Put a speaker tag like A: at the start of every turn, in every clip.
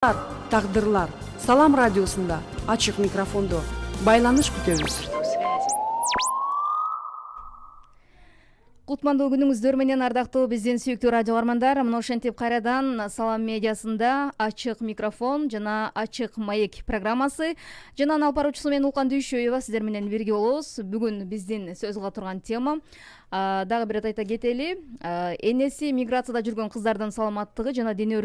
A: Тагдырлар Салам радиосунда ачык микрофондо байланыш күтөбүз.
B: Кутмандуу күнүңүздөр менен ардактуу биздин сүйүктүү радио каармандар. Мына ошентип кайрадан Салам медиасында ачык микрофон жана ачык маек программасы жана алпаруучусу мен Улкан Дүйшөева сиздер менен бирге болобуз. Бүгүн биздин сөз кыла турган тема дагы бир айта кетели. Энеси миграцияда жүргөн кыздардын саламаттыгы жана дене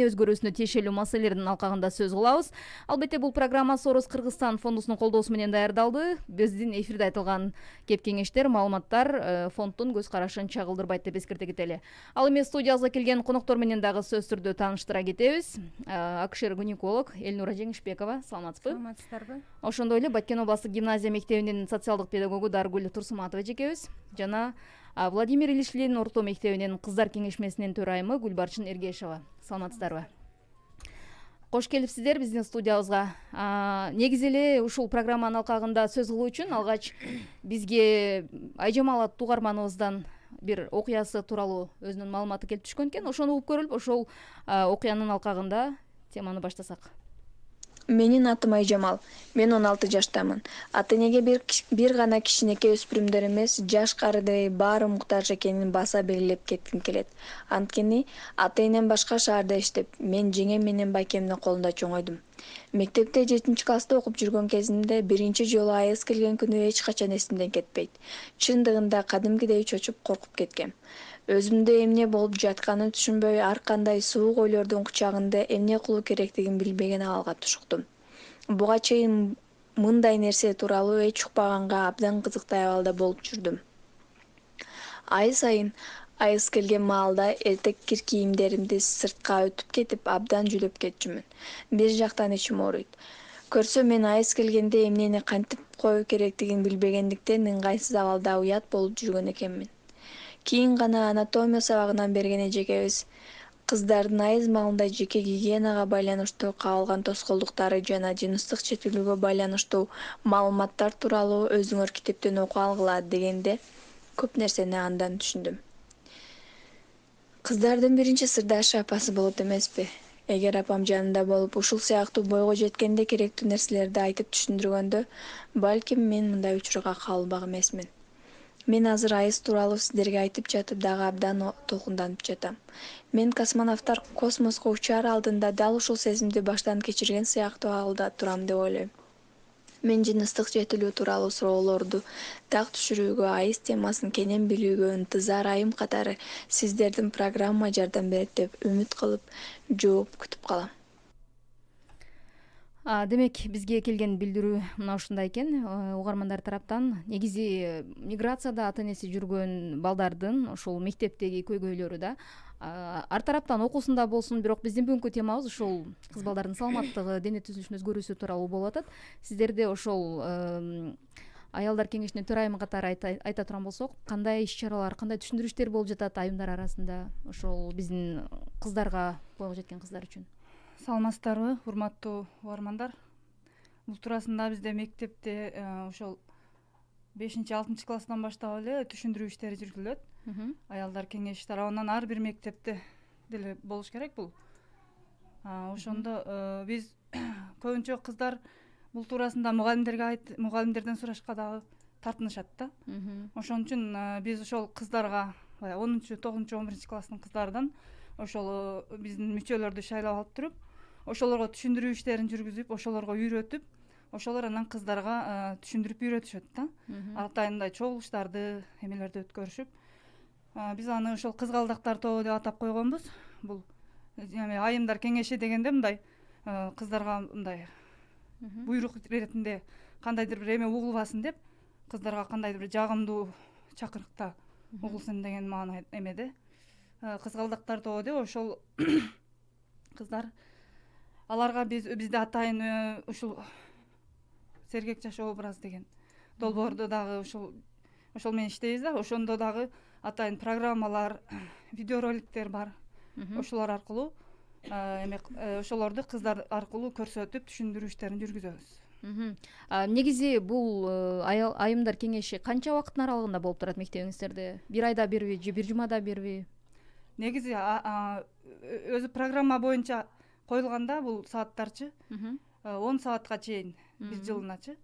B: өзгөрүүсүнө тиешелүү маселелердин алкагында сөз кылабыз. Албетте бул программа Сорос Кыргызстан фондусунун колдоосу менен даярдалды. Биздин эфирде айтылган кеп кеңештер, маалыматтар фонддун көз карашын чагылдырбайт деп эскерте кетели. Ал эми студиябызга келген коноктор менен дагы сөз түрдө тааныштыра кетебиз. Акушер-гинеколог Элнура Жеңишбекова, саламатсызбы?
C: Саламатсыздарбы?
B: Ошондой эле Баткен областык гимназия мектебинин социалдык педагогу Даргүл Турсуматова жекебиз жана Владимир Ильишлин орто мектебинин кыздар кеңешмесинин төрайымы Гүлбарчын Эргешова. Саламатсыздарбы? Кош келипсиздер биздин студиябызга. Негизи эле ушул программанын алкагында сөз кылуу үчүн алгач бизге Айжамал аттуу угарманыбыздан бир окуясы тууралуу өзүнүн маалыматы келип түшкөн экен. Ошону угуп көрүлүп, ошол окуянын алкагында теманы баштасак.
C: Менин атым Айжамал. Мен 16 жаштамын. Ата-энеге бир гана кичинекей өспүрүмдөр эмес, жаш карыдай баары муктаж экенин баса белгилеп кетким келет. Анткени ата-энем башка шаарда иштеп, мен жеңем менен байкемдин колунда чоңойдум. Мектепте 7-класста окуп жүргөн кезимде биринчи жолу айыз келген күнү эч качан эсимден кетпейт. Чындыгында кадимкидей чочуп коркуп кеткем. Өзүмдө эмне болуп жатканын түшүнбөй, ар кандай суук ойлордун кучагында эмне кылуу керектигин билбеген абалга түшүктүм. Буга чейин мындай нерсе тууралуу эч укпаганга абдан кызыктай абалда болуп жүрдүм. Ай сайын айыз келген маалда эртек кир кийимдеримди сыртка өтүп кетип, абдан жүдөп кетчүмүн. Бир жактан ичим ооруйт. Көрсө мен айыз келгенде эмнени кантип коюу керектигин билбегендиктен ыңгайсыз абалда уят болуп жүргөн экенмин. Кийин гана анатомия сабагынан берген эжекебиз кыздардын айыз маалында жеке гигиенага байланыштуу кабылган тоскоолдуктары жана жыныстык четилүүгө байланыштуу маалыматтар тууралуу өзүңөр китептен окуп алгыла дегенде көп нерсени андан түшүндүм. Кыздардын биринчи сырдашы апасы болот эмеспи? Эгер апам жанында болуп, ушул сыяктуу бойго жеткенде керектүү нерселерди айтып түшүндүргөндө, балким мен мындай учурга кабылбак эмесмин. Мен азыр айыз тууралуу сиздерге айтып жатып дагы абдан толкунданып жатам. Мен космонавттар космоско учаар алдында дал ушул сезимди баштан кечирген сыяктуу абалда турам деп ойлойм. Мен жыныстык жетилүү тууралуу суроолорду так түшүрүүгө, айыз темасын кенен билүүгө ынтызар айым катары сиздердин программа жардам берет деп үмүт кылып, жооп күтүп калам.
B: Демек, бизге келген билдирүү мына ушундай экен. Угармандар тараптан негизи миграцияда ата-энеси жүргөн балдардын ошол мектептеги көйгөйлөрү да ар тараптан окуусунда болсун, бирок биздин бүгүнкү темабыз ушул кыз балдардын саламаттыгы, дене түзүлүшүнүн өзгөрүүсү тууралуу болуп атат. Сиздерде ошол аялдар кеңешинин төрайымы катары айта турган болсок, кандай иш-чаралар, кандай түшүндүрүштөр болуп жатат айымдар арасында ошол биздин кыздарга, бойго жеткен кыздар үчүн?
D: Саламатсыздарбы, урматтуу угармандар. Бул туурасында бизде мектепте ошол 5-6 класстан баштап эле түшүндүрүү иштери жүргүзүлөт. Аялдар кеңеши тарабынан ар бир мектепте деле болуш керек бул. Ошондо биз көбүнчө кыздар бул туурасында мугалимдерден сурашка дагы тартынышат да. Ошон үчүн биз ошол кыздарга 10-9, 11 класстын кыздардан ошол биздин мүчөлөрдү шайлап алып туруп, ошолорго түшүндүрүү иштерин жүргүзүп, ошолорго үйрөтүп, ошолор анан кыздарга түшүндүрүп үйрөтүшөт да. Атайындай чогулуштарды, эмелерди өткөрүшүп, биз аны ошол кызгалдактар тобу деп атап койгонбуз. Бул айымдар кеңеши дегенде мындай кыздарга мындай буйрук иретинде кандайдыр бир эме угулбасын деп, кыздарга кандайдыр бир жагымдуу чакырыкта угулсын деген маана эмеде. Кызгалдактар тобу деп ошол кыздар, аларга бизде атайын ушул сергек жашоо образ деген долбоорду дагы ошол менен иштейбиз да. Ошондо дагы атайын программалар, видеороликтер бар. Ошолор аркылуу ошолорду кыздар аркылуу көрсөтүп, түшүндүрүү иштерин жүргүзөбүз.
B: Негизи бул айымдар кеңеши канча убакыттын аралыгында болуп турат мектебиңиздерде? Бир айда бирби же бир жумада бирби?
D: Негизи өзү программа боюнча коюлганда бул сааттарчы 10 саатка чейин бир жылыначы.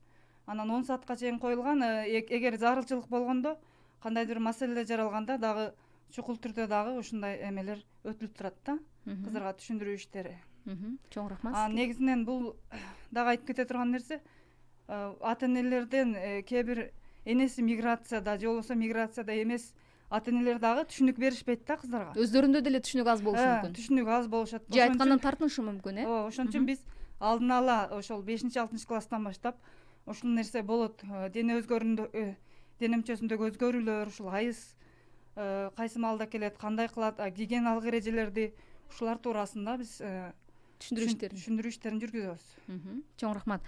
D: Анан 10 саатка чейин коюлган, эгер зарылчылык болгондо, кандайдыр маселе жаралганда дагы чукул түрдө дагы ушундай эмелер өтүлүп турат да, кыздарга түшүндүрүү иштери.
B: Чоң рахмат.
D: Негизинен бул дагы айтып кете турган нерсе, ата энелерден кээ бир энеси миграцияда же болбосо миграцияда эмес ата энелер дагы түшүнүк беришпейт да кыздарга.
B: Өздөрүндө деле түшүнүк аз болушу мүмкүн.
D: Түшүнүк аз болушат.
B: Же айткандан тартынышы мүмкүн,
D: Ооба, ошон үчүн биз алдын ала ошол 5-6 класстан баштап ушул нерсе болот, дене мүчөсүндөгү өзгөрүүлөр, ушул айыз кайсы маалда келет, кандай кылат, гигиеналык эрежелерди ушулар туурасында биз түшүндүрүү иштерин жүргүзөбүз.
B: Чоң рахмат.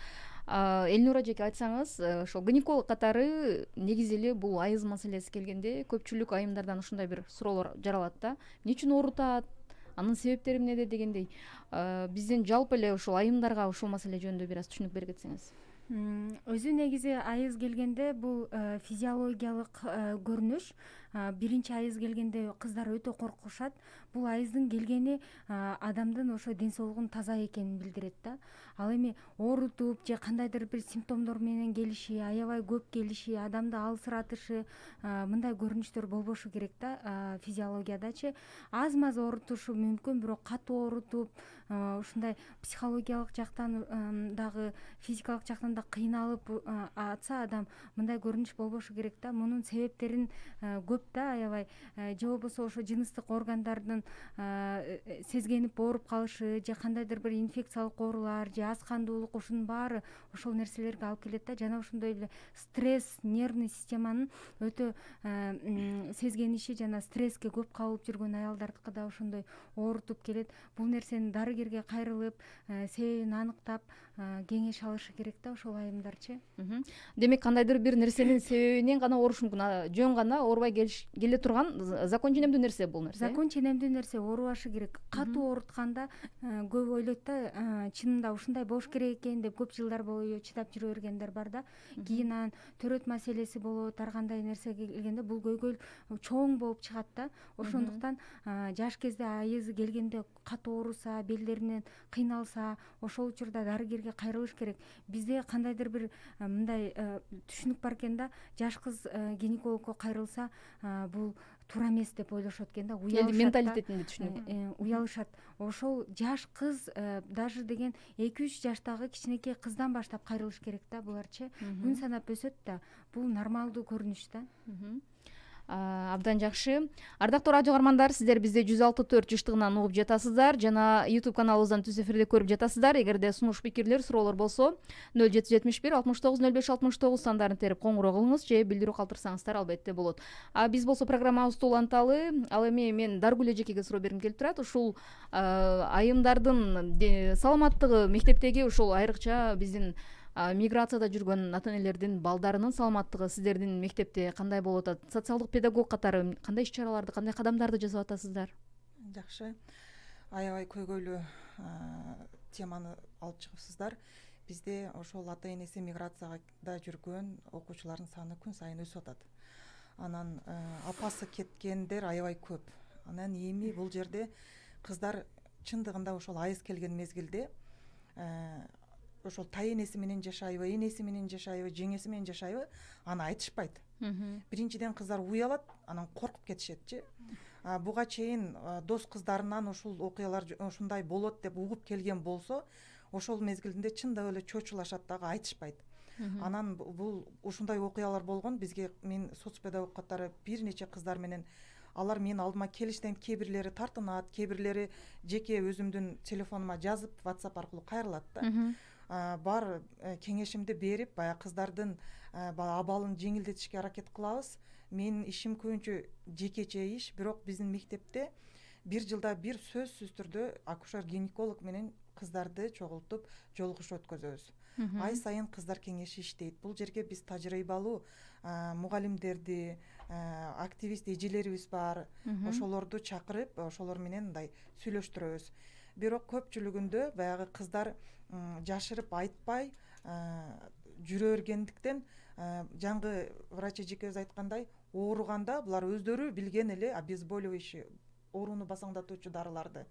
B: Элнура эжеке, айтсаңыз, ошол гинеколог катары негизи эле бул айыз маселеси келгенде көпчүлүк айымдардан ушундай бир суроолор жаралат да. Эмне үчүн оорутат? Анын себептери эмнеде дегендей. Бизден жалпы эле ушул айымдарга ушул маселе жөнүндө бир аз түшүнүк бере кетсеңиз.
E: Өзү негизи айыз келгенде бул физиологиялык көрүнүш. Биринчи айыз келгенде кыздар өтө коркушат. Бул айыздын келгени адамдын ошо ден соолугунун таза экенин билдирет да. Ал эми оорутуп же кандайдыр бир симптомдор менен келиши, аябай көп келиши, адамды алсыратышы, мындай көрүнүштөр болбошу керек да. Физиологиядачы аз маз оорутушу мүмкүн, бирок катуу оорутуп, ушундай психологиялык жактан дагы физикалык жактан да кыйналып атса адам, мындай көрүнүш болбошу керек да. Мунун себептерин көп да, аябай. Же болбосо ошо жыныстык органдардын сезгенип ооруп калышы, же кандайдыр бир инфекциялык оорулар, же аз кандуулук, ушунун баары ошол нерселерге алып келет да. Жана ошондой эле стресс, нервный системанын өтө сезгениши жана стресске көп кабылып жүргөн аялдардыкы да ошондой оорутуп келет. Бул нерсени дарыгерге кайрылып, себебин аныктап, кеңеш алышы керек да ошол айымдарчы.
B: Демек, кандайдыр бир нерсенин себебинен гана ооруш мүмкүн. Жөн гана оорубай келе турган закон ченемдүү нерсе бул нерсе.
E: Закон ченемдүү нерсе, оорубашы керек. Катуу оорутканда көп ойлойт да, чынында ушундай болуш керек экен деп көп жылдар бою чыдап жүрө бергендер бар да. Кийин анан төрөт маселеси болот, ар кандай нерсе келгенде бул көйгөй чоң болуп чыгат да. Ошондуктан жаш кезде айызы келгенде катуу ооруса, белдеринен кыйналса, ошол учурда дарыгерге кайрылыш керек. Бизде кандайдыр бир мындай түшүнүк бар экен да, жаш кыз гинекологко кайрылса, бул туура эмес деп ойлошот экен да, уялышат.
B: Менталитетинде түшүнүк.
E: Уялышат. Ошол жаш кыз даже деген 2-3 жаштагы кичинекей кыздан баштап кайрылыш керек да буларчы. Күн санап өсөт да. Бул нормалдуу көрүнүш да.
B: Абдан жакшы. Ардактуу радио каармандар, сиздер бизди 106.4 жыштыгынан угуп жатасыздар жана YouTube каналыбыздан түз эфирде көрүп жатасыздар. Эгерде сунуш, пикирлер, суроолор болсо 0771 69 05 69 сандарын терип коңгуроо кылыңыз же билдирүү калтырсаңыздар албетте болот. Биз болсо программабызды уланталы. Ал эми мен Даргүл эжекеге суроо бергим келип турат. Ушул айымдардын саламаттыгы мектептеги ушул айрыкча биздин миграцияда жүргөн ата энелердин балдарынын саламаттыгы сиздердин мектепте кандай болуп атат? Социалдык педагог катары кандай иш-чараларды, кандай кадамдарды жасап атасыздар?
F: Жакшы. Аябай көйгөйлүү теманы алып чыгыпсыздар. Бизде ошол ата энеси миграцияда жүргөн окуучулардын саны күн сайын өсүп атат. Анан апасы кеткендер аябай көп. Анан эми бул жерде кыздар чындыгында ошол айыз келген мезгилде ошол тай энеси менен жашайбы, энеси менен жашайбы, жеңеси менен жашайбы, аны айтышпайт. Биринчиден кыздар уялат, анан коркуп кетишетчи. Буга чейин дос кыздарынан ушул окуялар ушундай болот деп угуп келген болсо, ошол мезгилинде чындап эле чочулашат дагы, айтышпайт. Анан бул ушундай окуялар болгон. Бизге мен соцпедагог катары бир нече кыздар менен алар менин алдыма келиштен кээ бирлери тартынат, кээ бирлери жеке өзүмдүн телефонума жазып, WhatsApp аркылуу кайрылат да. Бар кеңешимди берип, баягы кыздардын абалын жеңилдетишке аракет кылабыз. Менин ишим көбүнчө жекече иш, бирок биздин мектепте бир жылда бир сөзсүз түрдө акушер-гинеколог менен кыздарды чогултуп жолугуш өткөзөбүз. Ай сайын кыздар кеңеши иштейт. Бул жерге биз тажрыйбалуу мугалимдерди, активист эжелерибиз бар. Ошолорду чакырып, ошолор менен мындай сүйлөштүрөбүз. Бирок көпчүлүгүндө баягы кыздар жашырып айтпай жүрө бергендиктен, жаңгы врач эжекебиз айткандай, ооруганда булар өздөрү билген эле обезболивающий, ооруну басаңдатуучу дарыларды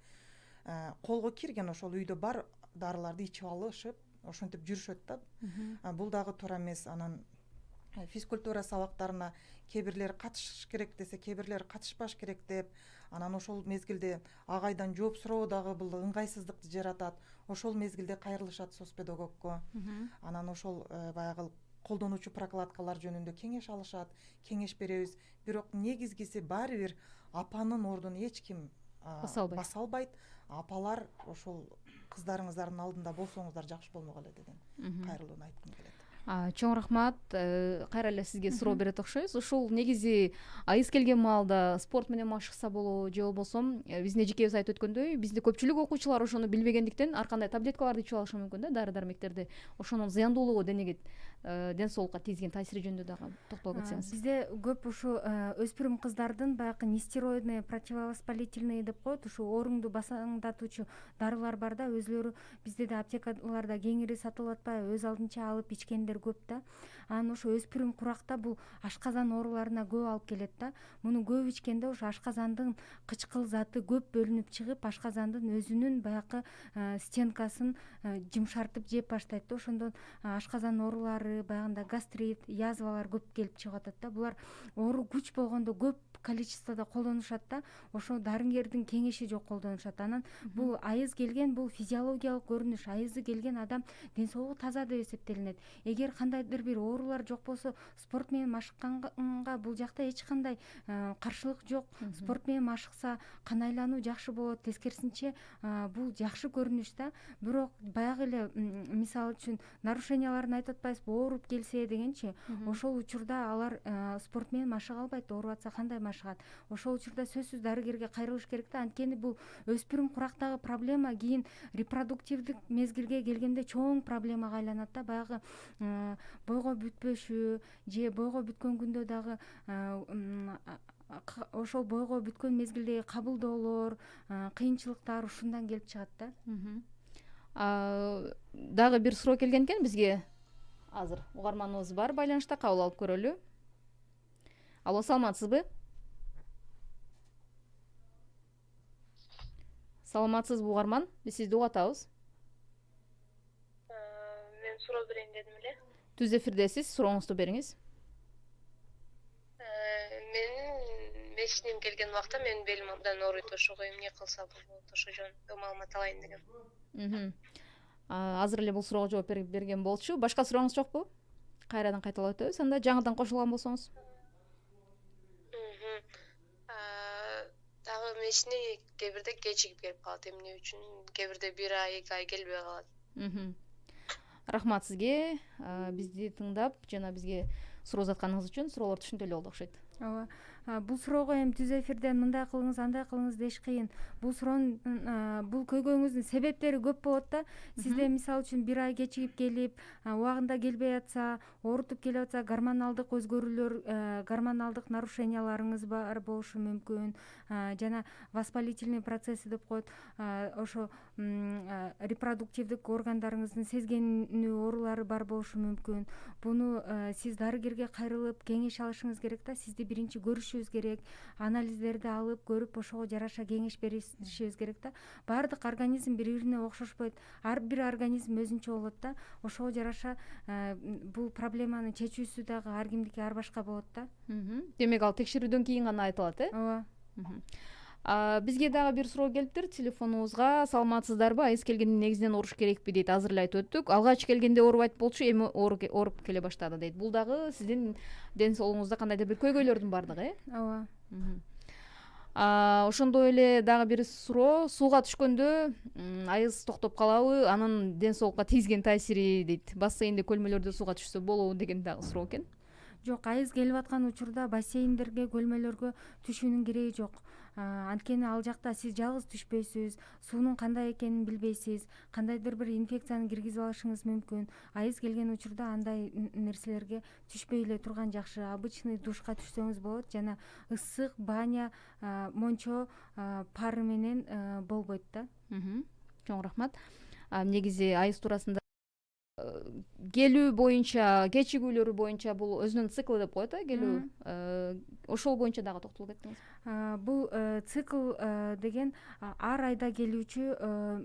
F: колго кирген ошол үйдө бар дарыларды ичип алышып ошентип жүрүшөт да. Бул дагы туура эмес. Анан физкультура сабактарына кээ бирлери катышыш керек десе, кээ бирлери катышпаш керек деп, анан ошол мезгилде агайдан жооп суроо дагы бул ыңгайсыздыкты жаратат. Ошол мезгилде кайрылышат соцпедагогко. Анан ошол баягы колдонуучу прокладкалар жөнүндө кеңеш алышат, кеңеш беребиз. Бирок негизгиси баары бир апанын ордун эч ким баса албайт. Апалар ошол кыздарыңыздардын алдында болсоңуздар жакшы болмок эле деген кайрылууну айткым келет.
B: Чоң рахмат. Кайра эле сизге суроо берет окшойбуз. Ушул негизи айыз келген маалда спорт менен машыкса болобу же болбосо биздин эжекебиз айтып өткөндөй, бизде көпчүлүк окуучулар ошону билбегендиктен ар кандай таблеткаларды ичип алышы мүмкүн да, дары дармектерди. Ошонун зыяндуулугу денеге, ден соолукка тийгизген таасири жөнүндө дагы токтолуп кетсеңиз.
E: Бизде көп ушу өспүрүм кыздардын баягы нестероидный, противовоспалительный деп коет, ушу ооруңду басаңдатуучу дарылар бар да, өзлөрү бизде да аптекаларда кеңири сатылып атпайбы, өз алдынча алып ичкендер көп да. Анан ошо өспүрүм куракта бул ашказан ооруларына көп алып келет да. Муну көп ичкенде ошо ашказандын кычкыл заты көп бөлүнүп чыгып, ашказандын өзүнүн баягы стенкасын жумшартып жеп баштайт да. Ошондон ашказан оорулары, баягында гастрит, язвалар көп келип чыгып атат да. Булар оору күч болгондо көп количествода колдонушат да. Ошо дарыгердин кеңеши жок колдонушат. Анан бул айыз келген, бул физиологиялык көрүнүш. Айызы келген адам ден соолугу таза деп эсептелинет. Эгер кандайдыр бир оорулар жок болсо, спорт менен машыкканга бул жакта эч кандай каршылык жок. Спорт менен машыкса кан айлануу жакшы болот. Тескерисинче бул жакшы көрүнүш да. Бирок баягы эле мисалы үчүн нарушенияларын айтып атпайсызбы, ооруп келсе дегенчи, ошол учурда алар спорт менен машыга албайт. Ооруп атса кандай машыгат? Ошол учурда сөзсүз дарыгерге кайрылыш керек да. Анткени бул өспүрүм курактагы проблема кийин репродуктивдик мезгилге келгенде чоң проблемага айланат да. Баягы бойго бүтпөшү же бойго бүткөн күндө дагы ошол бойго бүткөн мезгилдеги кабылдоолор, кыйынчылыктар ушундан келип чыгат да.
B: Дагы бир суроо келген экен бизге. Азыр угарманыбыз бар байланышта, кабыл алып көрөлү. Алло, саламатсызбы? Саламатсызбы угарман? Биз сизди угуп атабыз.
G: Мен суроо берейин дедим эле.
B: Түз эфирдесиз, сурооңузду бериңиз.
G: Менин мечинем келген убакта менин белим абдан ооруйт, ошого эмне кылса болот, ошо жөнүндө маалымат алайын дегем.
B: Азыр эле бул суроого жооп берген болчу. Башка сурооңуз жокпу? Кайрадан кайталап өтөбүз. Анда жаңыдан кошулган болсоңуз.
G: Дагы мечине кээ бирде кечигип келип калат. Эмне үчүн? Кээ бирде 1 ай, 2 ай келбей калат.
B: Рахмат сизге. Бизди тыңдап жана бизге суроо узатканыңыз үчүн. Суроолор түшүнүктүү болду окшойт.
E: Ооба. Бул суроого эми түз эфирден мындай кылыңыз, андай кылыңыз деш кыйын. Бул суроонун бул көйгөйүңүздүн себептери көп болот да. Сизде мисалы үчүн 1 ай кечигип келип, убагында келбей атса, оорутуп келип атса, гормоналдык өзгөрүүлөр, гормоналдык нарушенияларыңыз бар болушу мүмкүн. Жана воспалительный процесси деп коет. Ошо репродуктивдик органдарыңыздын сезгенүү оорулары бар болушу мүмкүн. Буну сиз дарыгерге кайрылып кеңеш алышыңыз керек да. Сизди биринчи көрүшүбүз керек, анализдерди алып көрүп, ошого жараша кеңеш беришибиз керек да. Баардык организм бири-бирине окшошпойт. Ар бир организм өзүнчө болот да. Ошого жараша бул проблеманы чечүүсү дагы ар кимдики ар башка болот да.
B: Демек ал текшерүүдөн кийин гана айтылат,
E: Ооба.
B: Бизге дагы бир суроо келиптир телефонубузга. Саламатсыздарбы? Айыз келгенде негизинен оруш керекпи дейт. Азыр эле айтып өттүк. Алгач келгенде оорубайт болчу, эми ооруп келе баштады дейт. Бул дагы сиздин ден соолугуңузда кандайдыр бир көйгөйлөрдүн бардыгы,
E: Ооба.
B: Ошондой эле дагы бир суроо. Сууга түшкөндө айыз токтоп калабы? Анын ден соолукка тийгизген таасири дейт. Бассейнде, көлмөлөрдө сууга түшсө болобу деген дагы суроо экен.
E: Жок, айыз келип аткан учурда бассейндерге, көлмөлөргө түшүүнүн кереги жок. Анткени ал жакта сиз жалгыз түшпөйсүз, суунун кандай экенин билбейсиз, кандайдыр бир инфекцияны киргизип алышыңыз мүмкүн. Айыз келген учурда андай нерселерге түшпөй эле турган жакшы. Обычный душка түшсөңүз болот, жана ысык баня, мончо пары менен болбойт да.
B: Чоң рахмат. Негизи айыз туурасында келүү боюнча, кечигүүлөрү боюнча бул өзүнүн циклы деп коет, келүү. Ошол боюнча дагы токтолуп кеттиңиз.
E: Бул цикл деген ар айда келүүчү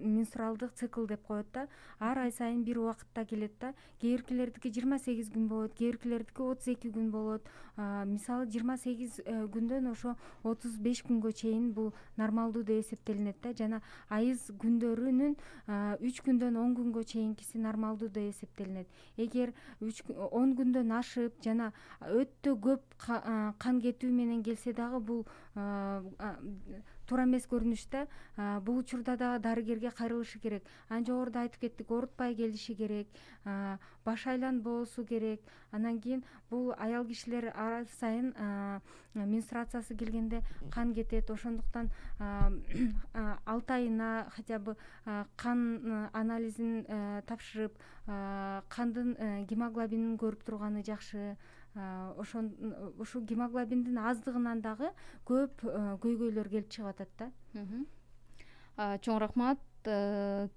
E: менструалдык цикл деп коет да. Ар ай сайын бир убакытта келет да. Кээ биркилердики 28 күн болот, кээ биркилердики 32 күн болот. Мисалы 28 күндөн ошо 35 күнгө чейин бул нормалдуу деп эсептелинет да. Жана айыз күндөрүнүн 3 күндөн 10 күнгө чейинкиси нормалдуу деп эсептелинет. Эгер 10 күндөн ашып жана өтө көп кан кетүү менен келсе дагы бул туура эмес көрүнүш да. Бул учурда дагы дарыгерге кайрылышы керек. Ан жогоруда айтып кеттик, оорутпай келиши керек, баш айланбоосу керек. Анан кийин бул аял кишилер ар сайын менструациясы келгенде кан кетет. Ошондуктан 6 айына хотя бы кан анализин тапшырып, кандын гемоглобинин көрүп турганы жакшы. Ушул гемоглобиндин аздыгынан дагы көп көйгөйлөр келип чыгып атат да.
B: Чоң рахмат.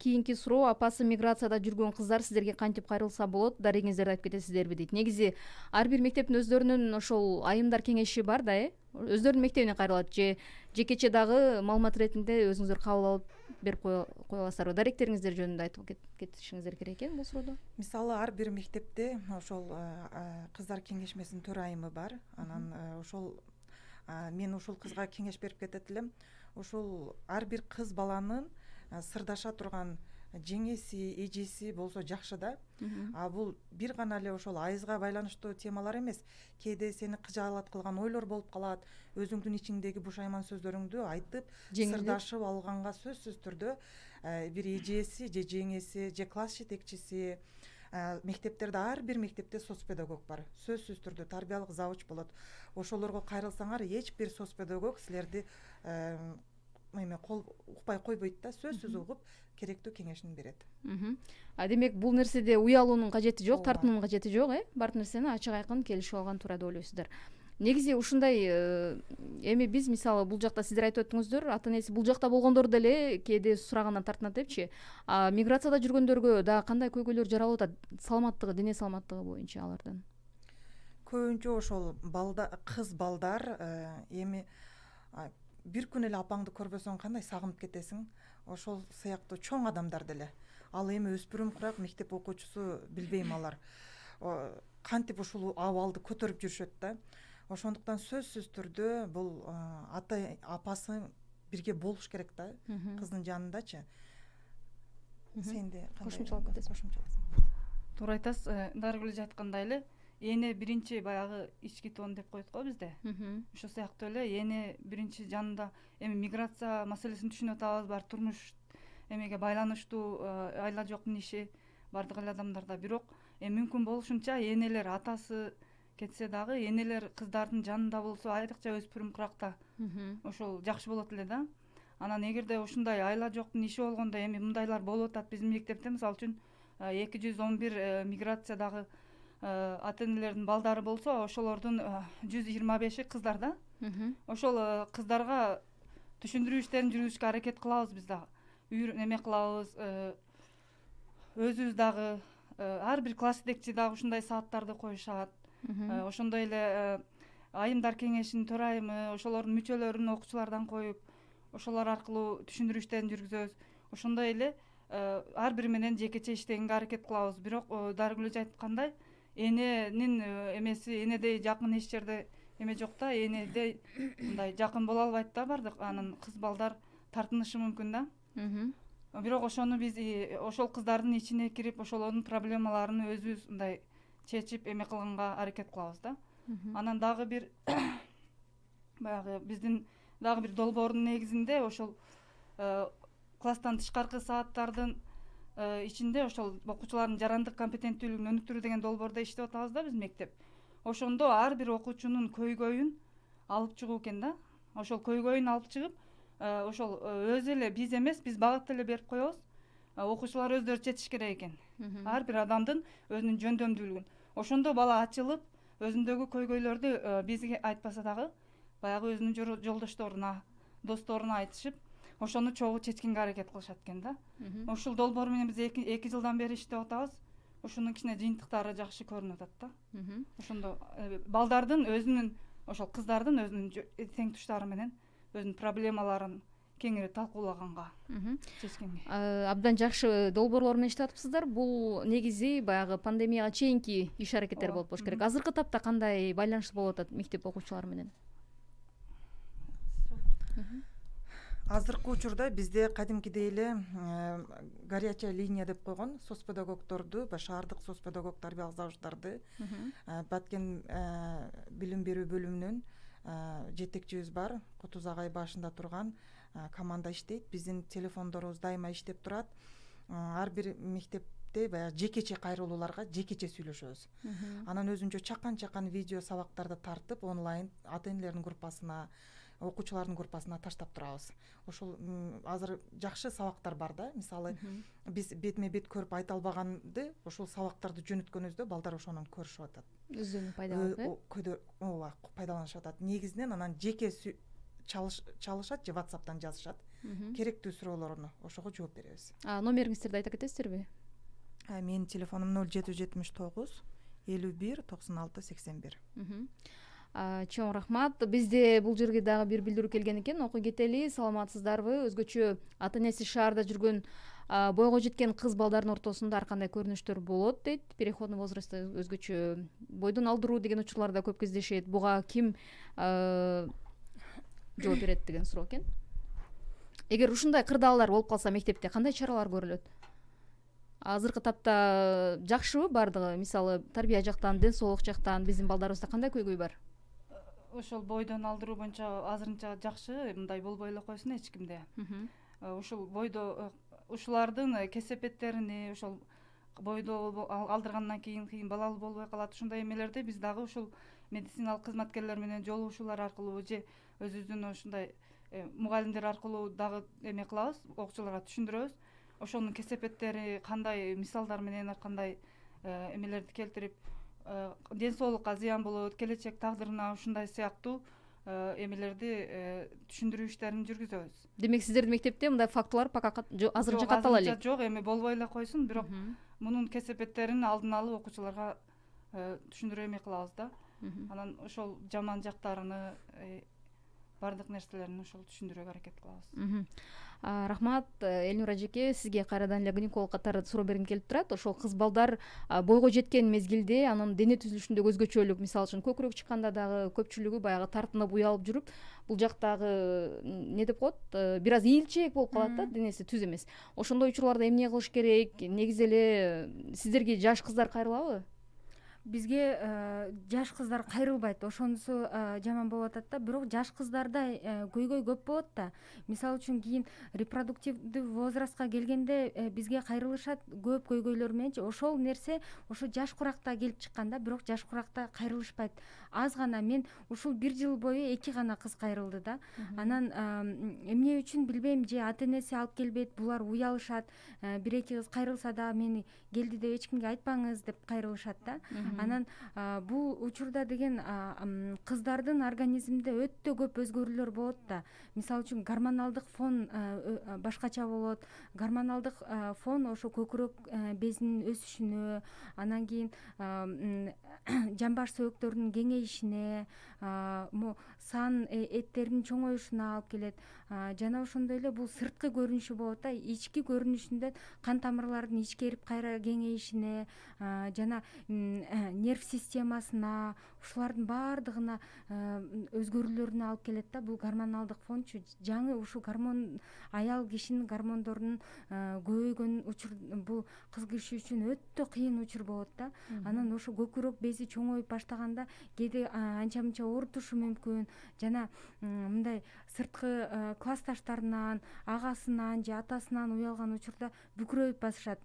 B: Кийинки суроо: апасы миграцияда жүргөн кыздар сиздерге кантип кайрылса болот, дарегиңиздерди айтып кетесиздерби дейт. Негизи ар бир мектептин өздөрүнүн ошол айымдар кеңеши бар да, өздөрүнүн мектебине кайрылат же жекече дагы маалымат иретинде өзүңүздөр кабыл алып берип кое аласыздарбы? Даректериңиздер жөнүндө айтып кетишиңиздер керек экен бул суроодо.
F: Мисалы ар бир мектепте ошол кыздар кеңешмесинин төрайымы бар. Анан ошол мен ушул кызга кеңеш берип кетет элем. Ушул ар бир кыз баланын сырдаша турган жеңеси, эжеси болсо жакшы да. Бул бир гана эле ошол айызга байланыштуу темалар эмес. Кээде сени кыжаалат кылган ойлор болуп калат. Өзүңдүн ичиңдеги бушайман сөздөрүңдү айтып, сырдашып алганга сөзсүз түрдө бир эжеси же жеңеси же класс жетекчиси, мектептерде ар бир мектепте соц педагог бар. Сөзсүз түрдө тарбиялык завуч болот. Ошолорго кайрылсаңар эч бир соц педагог силерди укпай койбойт да, сөзсүз угуп керектүү кеңешин берет.
B: Демек бул нерседе уялуунун кажети жок, тартынуунун кажети жок, бар нерсени ачык айкын келишип алган туура деп ойлойсуздар. Негизи ушундай эми биз мисалы бул жакта сиздер айтып өттүңүздөр, ата энеси бул жакта болгондор деле кээде сурагандан тартынат депчи. Миграцияда жүргөндөргө дагы кандай көйгөйлөр жаралып атат, саламаттыгы, дене саламаттыгы боюнча алардын?
F: Көбүнчө ошол кыз балдар эми бир күн эле апаңды көрбөсөң кандай сагынып кетесиң. Ошол сыяктуу чоң адамдар деле. Ал эми өспүрүм курак мектеп окуучусу билбейм алар кантип ушул абалды көтөрүп жүрүшөт да. Ошондуктан сөзсүз түрдө бул апасы бирге болуш керек да, кыздын жанындачы. Сенде
B: кошумчалап кетесиң?
D: Туура айтасыз. Дарыгүл айткандай эле, эне биринчи баягы ички тон деп коет го бизде. Ошол сыяктуу эле эне биринчи жанында. Эми миграция маселесин түшүнүп атабыз, бар турмуш эмеге байланыштуу айла жок миниши бардык эле адамдарда. Бирок мүмкүн болушунча энелер, атасы кетсе дагы энелер кыздардын жанында болсо, айрыкча өспүрүм куракта ошол жакшы болот эле да. Анан эгерде ушундай айла жоктун иши болгондо, эми мындайлар болуп атат биздин мектепте, мисалы үчүн 211 миграциядагы ата энелердин балдары болсо, ошолордун 125и кыздар да. Ошол кыздарга түшүндүрүү иштерин жүргүзүшкө аракет кылабыз биз дагы. Эме кылабыз, өзүбүз дагы, ар бир класс жетекчи дагы ушундай сааттарды коюшат. Ошондой эле айымдар кеңешинин төрайымы, ошолордун мүчөлөрүн окуучулардан коюп, ошолор аркылуу түшүндүрүү иштерин жүргүзөбүз. Ошондой эле ар бири менен жекече иштегенге аракет кылабыз. Бирок Дарыгүл айткандай, эненин эмеси, энедей жакын эч жерде эме жок да, энеде мындай жакын боло албайт да бардык. Анан кыз балдар тартынышы мүмкүн да. Бирок ошону биз ошол кыздардын ичине кирип, ошолордун проблемаларын өзүбүз мындай чечип эме кылганга аракет кылабыз да. Анан дагы бир баягы биздин дагы бир долбоордун негизинде ошол класстан тышкаркы сааттардын ичинде ошол окуучулардын жарандык компетенттүүлүгүн өнүктүрүү деген долбоордо иштеп атабыз да биз мектеп. Ошондо ар бир окуучунун көйгөйүн алып чыгуу экен да. Ошол көйгөйүн алып чыгып, ошол өзү эле биз эмес, биз багыт эле берип коебуз. Окуучулар өздөрү чечиш керек экен. Ар бир адамдын өзүнүн жөндөмдүүлүгүн. Ошондо бала ачылып, өзүндөгү көйгөйлөрдү бизге айтпаса дагы, баягы өзүнүн жолдошторуна, досторуна айтышып, ошону чогуу чечкенге аракет кылышат экен да. Ушул долбоор менен биз 2 жылдан бери иштеп атабыз. Ошонун кичине жыйынтыктары жакшы көрүнүп атат да. Ошондо балдардын өзүнүн ошол кыздардын өзүнүн тең туштары менен өзүнүн проблемаларын кеңири талкуулаганга чечкенге.
B: Абдан жакшы долбоорлор менен иштеп атыпсыздар. Бул негизи баягы пандемияга чейинки иш аракеттер болуп болуш керек. Азыркы тапта кандай байланыш болуп атат мектеп окуучулары менен?
F: Азыркы учурда бизде кадимкидей эле горячая линия деп койгон соцпедагогдорду, шаардык соцпедагог тарбиялык завучтарды Баткен билим берүү бөлүмүнүн жетекчибиз бар. Кутуз агай башында турган команда иштейт. Биздин телефондорубуз дайыма иштеп турат. Ар бир мектепте баягы жекече кайрылууларга жекече сүйлөшөбүз. Анан өзүнчө чакан видео сабактарды тартып онлайн ата-энелердин группасына, окуучулардын группасына таштап турабыз. Ошол азыр жакшы сабактар бар да. Мисалы, биз бетме бет көрүп айта албаганды ошол сабактарды жөнөткөнүбүздө балдар ошонун көрүшүп атат.
B: Өздөрүн пайдаланып,
F: пайдаланышып атат. Негизинен анан жеке чалышат же WhatsApp'тан жазышат. Керектүү суроолоруна ошого жооп беребиз.
B: Номериңиздерди айта кетесиздерби?
F: Менин телефонум 0779 51 96 81.
B: Чоң рахмат. Бизде бул жерге дагы бир билдирүү келген экен. Окуй кетели. Саламатсыздарбы? Өзгөчө ата-энеси шаарда жүргөн бойго жеткен кыз балдардын ортосунда ар кандай көрүнүштөр болот дейт. Переходный возрастта өзгөчө бойдон алдыруу деген учурлар да көп кездешет. Буга ким жооп берет деген суроо экен. Эгер ушундай кырдаалдар болуп калса мектепте кандай чаралар көрүлөт? Азыркы тапта жакшыбы бардыгы? Мисалы, тарбия жактан, ден соолук жактан биздин балдарыбызда кандай көйгөй бар?
D: Ошол бойдон алдыруу боюнча азырынча жакшы, мындай болбой эле койсун эч кимде. Ушул бойдо ушулардын кесепеттерини, ошол бойдо алдыргандан кийин балалуу болбой калат. Ушундай эмелерди биз дагы ушул медициналык кызматкерлер менен жолугушуулар аркылуу же өзүбүздүн ушундай мугалимдер аркылуу дагы эме кылабыз, окуучуларга түшүндүрөбүз. Ошонун кесепеттери кандай мисалдар менен кандай эмелерди келтирип ден соолукка зыян болот, келечек тагдырына ушундай сыяктуу эмелерди түшүндүрүү иштерин жүргүзөбүз.
B: Демек сиздердин мектепте мындай фактылар пока азырынча каттала элек?
D: Жок, эми болбой эле койсун, бирок мунун кесепеттерин алдын алып окуучуларга түшүндүрүү эме кылабыз да. Анан ошол жаман жактарыны бардык нерселерин ошол түшүндүрүүгө аракет кылабыз.
B: Рахмат, Элнура эжеке, сизге кайрадан эле гинеколог катары суроо бергим келип турат. Ошол кыз балдар бойго жеткен мезгилде анын дене түзүлүшүндөгү өзгөчөлүк, мисалы үчүн көкүрөк чыкканда дагы көпчүлүгү баягы тартынып уялып жүрүп, бул жактагы не деп коет, бир аз ийилчээк болуп калат да, денеси түз эмес. Ошондой учурларда эмне кылыш керек? Негизи эле сиздерге жаш кыздар кайрылабы?
E: Бизге жаш кыздар кайрылбайт, ошонусу жаман болуп атат да. Бирок жаш кыздарда көйгөй көп болот да. Мисалы үчүн кийин репродуктивдүү возрастка келгенде бизге кайрылышат көп көйгөйлөр мененчи. Ошол нерсе ошо жаш куракта келип чыкканда, бирок жаш куракта кайрылышпайт. Аз гана, мен ушул 1 жыл бою 2 гана кыз кайрылды да. Анан эмне үчүн билбейм, же ата-энеси алып келбейт, булар уялышат. 1-2 кыз кайрылса да мени келди деп эч кимге айтпаңыз деп кайрылышат да. Анан бул учурда деген кыздардын организминде өтө көп өзгөрүүлөр болот да. Мисалы үчүн гормоналдык фон башкача болот. Гормоналдык фон ошо көкүрөк безинин өсүшүнө, анан кийин жамбаш сөөктөрүнүн кеңейишине, сан эттердин чоңоюшуна алып келет. Жана ошондой эле бул сырткы көрүнүшү болот да. Ички көрүнүшүндө кан тамырлардын ичкерип кайра кеңейишине, жана нерв системасына, ушулардын баардыгына өзгөрүүлөрүнө алып келет да. Бул гормоналдык фончу. Жаңы ушу гормон, аял кишинин гормондорунун көбөйгөн учур, бул кыз киши үчүн өтө кыйын учур болот да. Анан ошо көкүрөк бези чоңоюп баштаганда кээде анча мынча оорутушу мүмкүн. Жана мындай сырткы классташтарынан, агасынан же атасынан уялган учурда бүкүрөйүп басышат.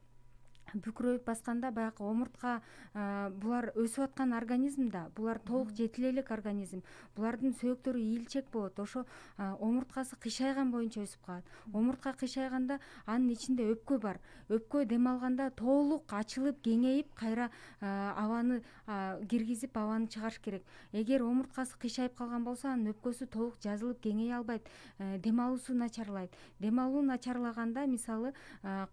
E: Бүкүрөйүп басканда баягы омуртка, булар өсүп аткан организм да, булар толук жетиле элек организм. Булардын сөөктөрү ийилчек болот. Ошо омурткасы кыйшайган боюнча өсүп калат. Омуртка кыйшайганда анын ичинде өпкө бар. Өпкө дем алганда толук ачылып, кеңейип, кайра абаны киргизип, абаны чыгарыш керек. Эгер омурткасы кыйшайып калган болсо, анын өпкөсү толук жазылып, кеңейе албайт. Дем алуусу начарлайт. Дем алуу начарлаганда, мисалы,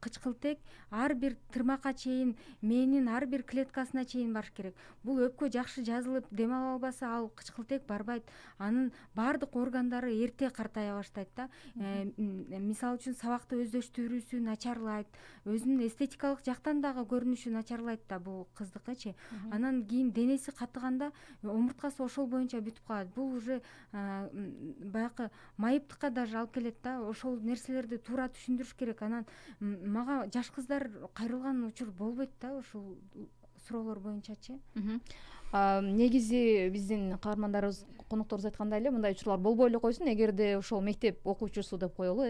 E: кычкылтек ар бир тырмакка чейин, мээнин ар бир клеткасына чейин барыш керек. Бул өпкө жакшы жазылып дем ала албаса, ал кычкылтек барбайт. Анын баардык органдары эрте картая баштайт да. Мисалы үчүн сабакты өздөштүрүүсү начарлайт, өзүнүн эстетикалык жактан дагы көрүнүшү начарлайт да бул кыздыкычы. Анан кийин денеси катыганда омурткасы ошол боюнча бүтүп калат. Бул уже баягы майыптыкка даже алып келет да. Ошол нерселерди туура түшүндүрүш керек. Анан мага жаш кыздар кайрылган учур болбойт да ушул суроолор боюнчачы.
B: Негизи биздин каармандарыбыз, конокторубуз айткандай эле мындай учурлар болбой эле койсун. Эгерде ошол мектеп окуучусу деп коелу,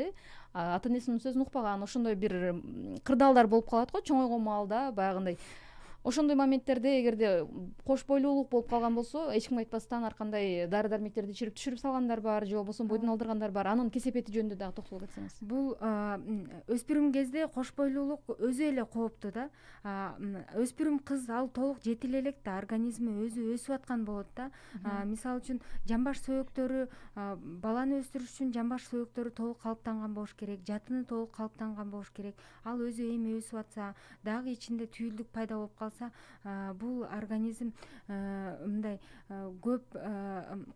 B: ата энесинин сөзүн укпаган, ошондой бир кырдаалдар болуп калат го чоңойгон маалда, баягындай. Ошондой моменттерде эгерде кош бойлуулук болуп калган болсо, эч ким айтпастан ар кандай дары дармектерди ичирип түшүрүп салгандар бар, же болбосо бойдон алдыргандар бар. Анын кесепети жөнүндө дагы токтолуп кетсеңиз.
E: Бул өспүрүм кезде кош бойлуулук өзү эле кооптуу да. Өспүрүм кыз ал толук жетиле элек да, организми өзү өсүп аткан болот да. Мисалы үчүн жамбаш сөөктөрү, баланы өстүрүш үчүн жамбаш сөөктөрү толук калыптанган болуш керек, жатыны толук калыптанган болуш керек. Ал өзү эми өсүп атса, дагы ичинде түйүлдүк пайда болуп калса, бул организм мындай көп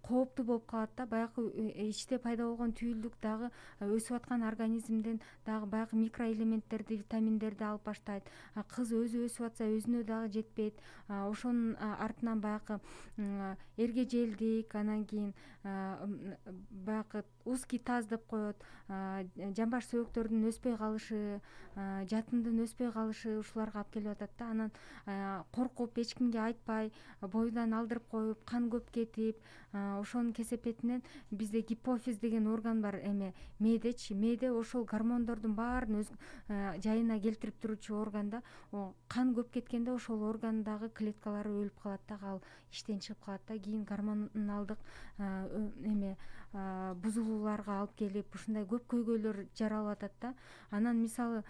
E: кооптуу болуп калат да. Баягы ичте пайда болгон түйүлдүк дагы өсүп аткан организмден дагы баягы микроэлементтерди, витаминдерди алып баштайт. Кыз өзү өсүп атса, өзүнө дагы жетпейт. Ошонун артынан баягы эргежелдик, анан кийин баягы узкий таз деп коет, жамбаш сөөктөрдүн өспөй калышы, жатындын өспөй калышы ушуларга алып келип атат да. Анан коркуп, эч кимге айтпай, бойдон алдырып коюп, кан көп кетип, ошонун кесепетинен бизде гипофиз деген орган бар, эме мээдечи. Мээде ошол гормондордун баарын өз жайына келтирип туручу орган да. Кан көп кеткенде ошол органдагы клеткалары өлүп калат да, ал иштен чыгып калат да. Кийин гормоналдык эме бузулууларга алып келип, ушундай көп көйгөйлөр жаралып атат да. Анан мисалы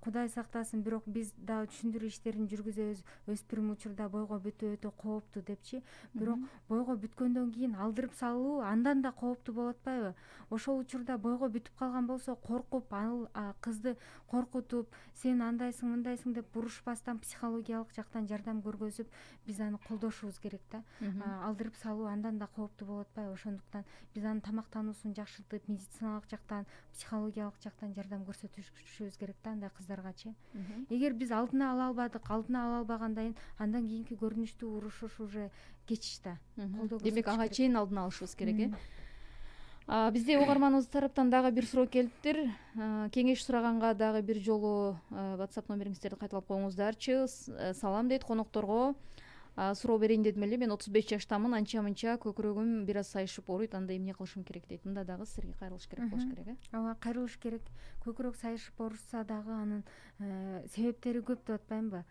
E: Кудай сактасын, бирок биз дагы түшүндүрүү иштерин жүргүзөбүз. Өспүрүм учурда бойго бүтүү өтө кооптуу депчи. Бирок бойго бүткөндөн кийин алдырып салуу андан да кооптуу болуп атпайбы? Ошол учурда бойго бүтүп калган болсо, коркуп, ал кызды коркутуп, сен андайсың, мындайсың деп бурушпастан психологиялык жактан жардам көргөзүп, биз аны колдошубуз керек да. Алдырып салуу андан да кооптуу болуп атпайбы? Ошондуктан биз анын тамактануусун жакшыртып, медициналык жактан, психологиялык жактан жардам көрсөтүшүбүз керек да андай кыздаргачы. Эгер биз алдына ала албадык, алдына ала албагандан андан кийинки көрүнүштү урушуш уже кеч да.
B: Демек ага чейин алдын алышыбыз керек, Бизде угарманыбыз тараптан дагы бир суроо келиптир. Кеңеш сураганга дагы бир жолу WhatsApp номериңиздерди кайталап коюңуздарчы. Салам дейт конокторго. Суроо берейин дедим эле. Мен 35 жаштамын, анча-мынча көкүрөгүм бир аз сайышып ооруйт. Анда эмне кылышым керек дейт. Мында дагы сизерге кайрылыш керек болуш керек,
E: Ооба, кайрылыш керек. Көкүрөк сайышып оорушса дагы анын себептери көп деп атпаймынбы?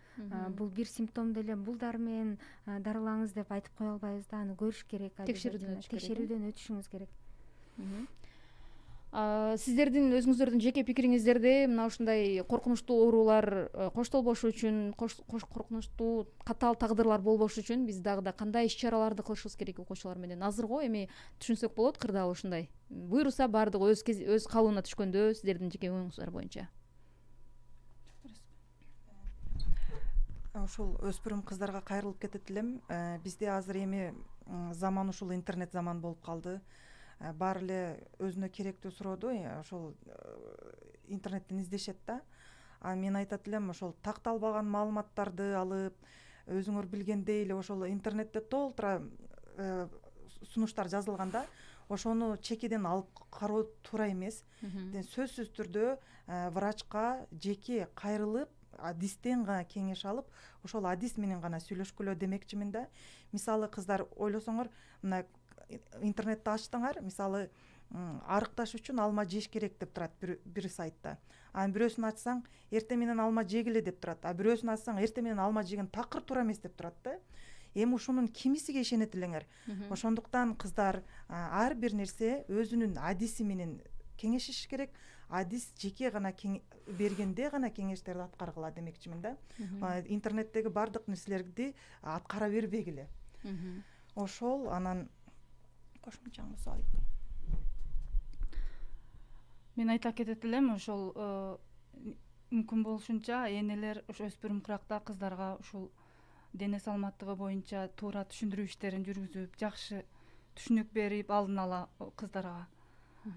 E: Бул бир симптом деле. Бул дары менен дарылаңыз деп айтып кое албайбыз да. Аны көрүш керек. Текшерүүдөн өтүшүңүз керек.
B: Сиздердин өзүңүздөрдүн жеке пикириңиздерде мына ушундай коркунучтуу оорулар коштолбошу үчүн, коркунучтуу катаал тагдырлар болбош үчүн биз дагы да кандай иш чараларды кылышыбыз керек окуучулар менен? Азыр го эми түшүнсөк болот, кырдаал ушундай. Буйруса баардыгы өз калыбына түшкөндө сиздердин жеке оюңуздар боюнча.
F: Ушул өспүрүм кыздарга кайрылып кетет элем. Бизде азыр эми заман ушул интернет заман болуп калды. Баары эле өзүнө керектүү сурооду ошол интернеттен издешет да. Мен айтат элем, ошол такталбаган маалыматтарды алып, өзүңөр билгендей эле ошол интернетте толтура сунуштар жазылган да. Ошону чекеден алып кароо туура эмес. Сөзсүз түрдө врачка жеке кайрылып, адистен гана кеңеш алып, ошол адис менен гана сүйлөшкүлө демекчимин да. Мисалы кыздар ойлосоңор, мына интернетти ачтыңар, мисалы арыкташ үчүн алма жеш керек деп турат бир сайтта. Анан бирөөсүн ачсаң, эртең менен алма жегиле деп турат. Бирөөсүн ачсаң, эртең менен алма жеген такыр туура эмес деп турат да. Эми ушунун кимисиге ишенет элеңер? Ошондуктан кыздар ар бир нерсе өзүнүн адиси менен кеңешиш керек. Адис жеке гана бергенде гана кеңештерди аткаргыла демекчимин да. Интернеттеги бардык нерселерди аткара бербегиле. Ошол анан кошумчаңыз алып.
D: Мен айта кетет элем, ошол мүмкүн болушунча энелер ошо өспүрүм куракта кыздарга ушул дене саламаттыгы боюнча туура түшүндүрүү иштерин жүргүзүп, жакшы түшүнүк берип алдын ала кыздарга.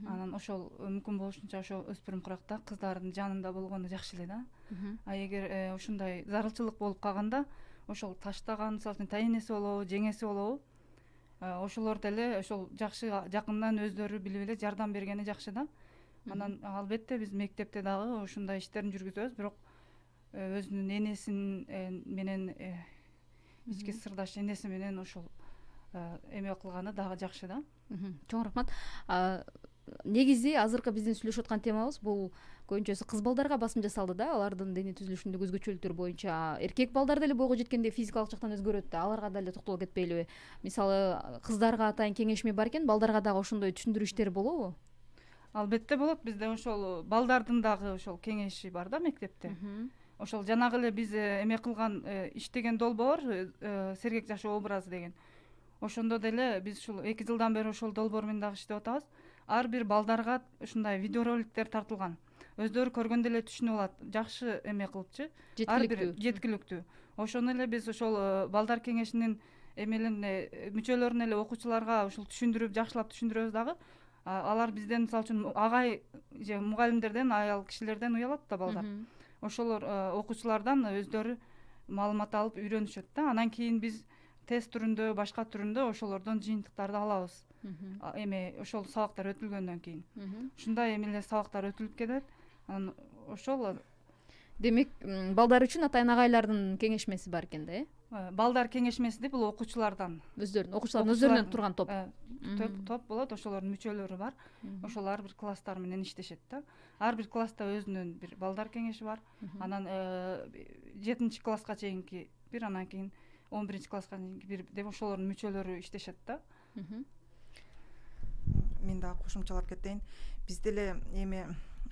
D: Анан ошол мүмкүн болушунча ошо өспүрүм куракта кыздардын жанында болгону жакшы эле да. А эгер ушундай зарылчылык болуп калганда, ошол таштаган, мисалы үчүн тайенеси болобу, жеңеси болобу, ошолор деле ошол жакшы жакындан өздөрү билип эле жардам бергени жакшы да. Анан албетте биз мектепте дагы ушундай иштерин жүргүзөбүз, бирок өзүнүн энесин менен ички сырдаш энеси менен ошол эме кылганы дагы жакшы да.
B: Чоң рахмат. Негизи азыркы биздин сүйлөшүп аткан темабыз бул көбүнчөсү кыз балдарга басым жасалды да, алардын дене түзүлүшүндөгү өзгөчөлүктөр боюнча. Эркек балдар деле бойго жеткенде физикалык жактан өзгөрөт да, аларга деле токтоло кетпейлиби? Мисалы, кыздарга атайын кеңешме бар экен, балдарга дагы ошондой түшүндүрүү иштери болобу?
D: Албетте болот. Бизде ошол балдардын дагы ошол кеңеши бар да мектепте. Ошол жанагы эле биз эме кылган иштеген долбоор сергек жашоо образы деген. Ошондо деле биз ушул 2 жылдан бери ошол долбоор менен дагы иштеп атабыз. Ар бир балдарга ушундай видеороликтер тартылган. Өздөрү көргөндө эле түшүнүп алат. Жакшы эме кылыпчы. Ар бир жеткиликтүү. Ошону эле биз ошол балдар кеңешинин эмелерине мүчөлөрүнө эле окуучуларга ушул түшүндүрүп, жакшылап түшүндүрөбүз дагы. Алар бизден мисалы үчүн агай же мугалимдерден, аял кишилерден уялат да балдар. Ошолор окуучулардан өздөрү маалымат алып үйрөнүшөт да. Анан кийин биз тест түрүндө, башка түрүндө ошолордон жыйынтыктарды алабыз. Эме ошол сабактар өтүлгөндөн кийин. Ушундай эмелер сабактар өтүлүп кетет. Анан ошол
B: Демек, балдар үчүн атайын агайлардын кеңешмеси бар экен да,
D: балдар кеңешмеси бул окуучулардан.
B: Окуучулардын өздөрүнөн турган топ.
D: Топ болот, ошолордун мүчөлөрү бар. Ошол ар бир класстар менен иштешет да. Ар бир класста өзүнүн бир балдар кеңеши бар. Анан 7 класска чейинки бир, анан кийин 11 класска чейинки бир деп ошолордун мүчөлөрү иштешет да.
F: Мен дагы кошумчалап кетейин. Бизде эле эме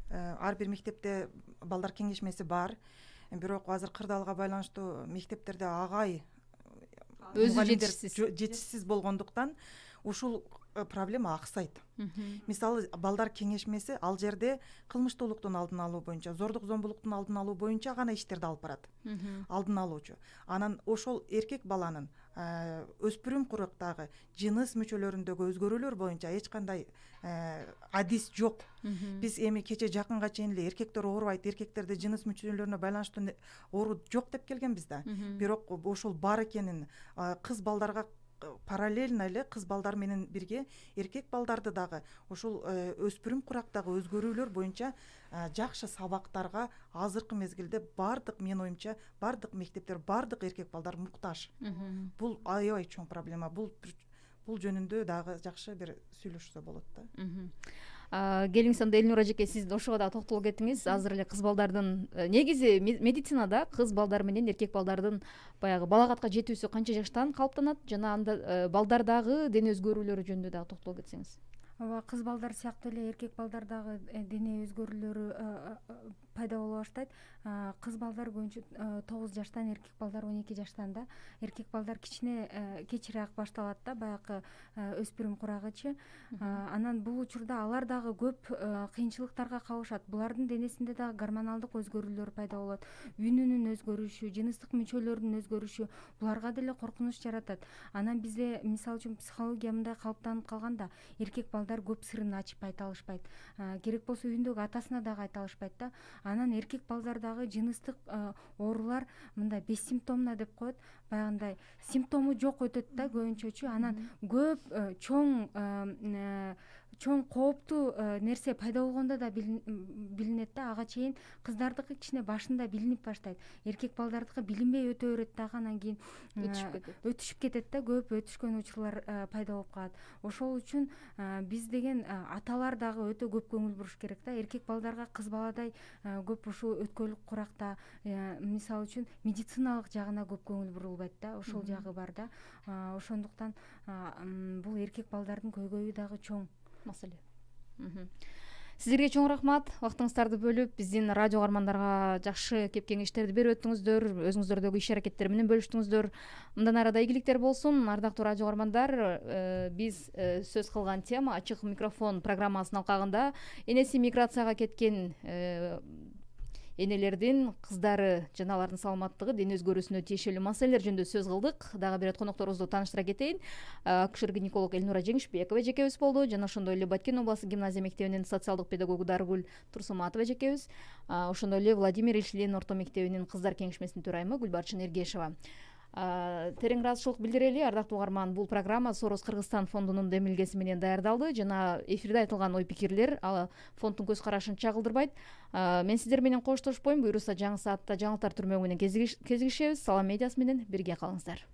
F: ар бир мектепте балдар кеңешмеси бар. Бирок азыр кырдаалга байланыштуу мектептерде агай
B: өзү жетишсиз
F: болгондуктан ушул проблема аксайт. Мисалы, балдар кеңешмеси ал жерде кылмыштуулуктун алдын алуу боюнча, зордук зомбулуктун алдын алуу боюнча гана иштерди алып барат. Алдын алуучу. Анан ошол эркек баланын өспүрүм курактагы жыныс мүчөлөрүндөгү өзгөрүүлөр боюнча эч кандай адис жок. Биз эми кече жакынга чейин эле эркектер оорубайт, эркектерде жыныс мүчөлөрүнө байланыштуу оору жок деп келгенбиз да. Бирок ошол бар экенин, кыз балдарга параллельно эле кыз балдар менен бирге эркек балдарды дагы ушул өспүрүм курактагы өзгөрүүлөр боюнча жакшы сабактарга азыркы мезгилде бардык, менин оюмча, бардык мектептер, бардык эркек балдар муктаж. Бул аябай чоң проблема. Бул жөнүндө дагы жакшы бир сүйлөшсө болот да.
B: Келиңиз, анда Элнура эжеке, сиз ошого да токтолуп кеттиңиз. Азыр эле кыз балдардын негизи медицинада кыз балдар менен эркек балдардын баягы балагатка жетүүсү канча жаштан калыптанат жана анда балдардагы дене өзгөрүүлөрү жөнүндө дагы токтолуп кетсеңиз.
E: Ооба, кыз балдар сыяктуу эле эркек балдардагы дене өзгөрүүлөрү пайда боло баштайт. Кыз балдар көбүнчө 9 жаштан, эркек балдар 12 жаштан да. Эркек балдар кичине кечирээк башталат да, баягы өспүрүм курагычы. Анан бул учурда алар дагы көп кыйынчылыктарга кабышат. Булардын денесинде дагы гормоналдык өзгөрүүлөр пайда болот. Үнүнүн өзгөрүшү, жыныстык мүчөлөрүнүн өзгөрүшү буларга деле коркунуч жаратат. Анан бизде мисалы үчүн психология мындай калыптанып калганда, эркек балдар көп сырын ачып айта алышпайт. Керек болсо үйүндөгү атасына дагы айта алышпайт да. Анан эркек балдардагы жыныстык оорулар мындай бессимптомно деп коет. Баягындай симптому жок өтөт да көбүнчөчү. Анан көп чоң кооптуу нерсе пайда болгондо да билинет да. Ага чейин кыздардыкы кичине башында билинип баштайт. Эркек балдардыкы билинбей өтө берет дагы, анан кийин өтүшүп кетет да. Көп өтүшкөн учурлар пайда болуп калат. Ошол үчүн биз деген аталар дагы өтө көп көңүл буруш керек да. Эркек балдарга кыз баладай көп ушул өткөлүк куракта, мисалы үчүн медициналык жагына көп көңүл бурулбайт да. Ошол жагы бар да. Ошондуктан бул эркек балдардын көйгөйү дагы чоң маселе.
B: Сиздерге чоң рахмат. Вактыңыздарды бөлүп биздин радио каармандарга жакшы кеп кеңештерди берип өттүңүздөр, өзүңүздөрдөгү иш аракеттер менен бөлүштүңүздөр. Мындан ары да ийгиликтер болсун. Ардактуу радио каармандар, биз сөз кылган тема Ачык микрофон программасынын алкагында энеси миграцияга кеткен энелердин, кыздары жана алардын саламаттыгы, дене өзгөрүүсүнө тиешелүү маселелер жөнүндө сөз кылдык. Дагы бир конокторубузду тааныштыра кетейин. Акушер-гинеколог Элнура Жеңишбекова жекебиз болду, жана ошондой эле Баткен областык гимназия мектебинин социалдык педагогу Дарыгүл Турсуматова жекебиз, ошондой эле Владимир Ишлин орто мектебинин кыздар кеңешмесинин төрайымы Гүлбарчын Эргешова. Терең ыраазычылык билдирели, ардактуу угарман, бул программа Сорос Кыргызстан фондунун демилгеси менен даярдалды жана эфирде айтылган ой-пикирлер фонддун көз карашын чагылдырбайт. Мен сиздер менен коштошпойм, буюрса жаңы саатта жаңылыктар түрмөгү менен кезигишебиз. Салам медиасы менен бирге калыңыздар.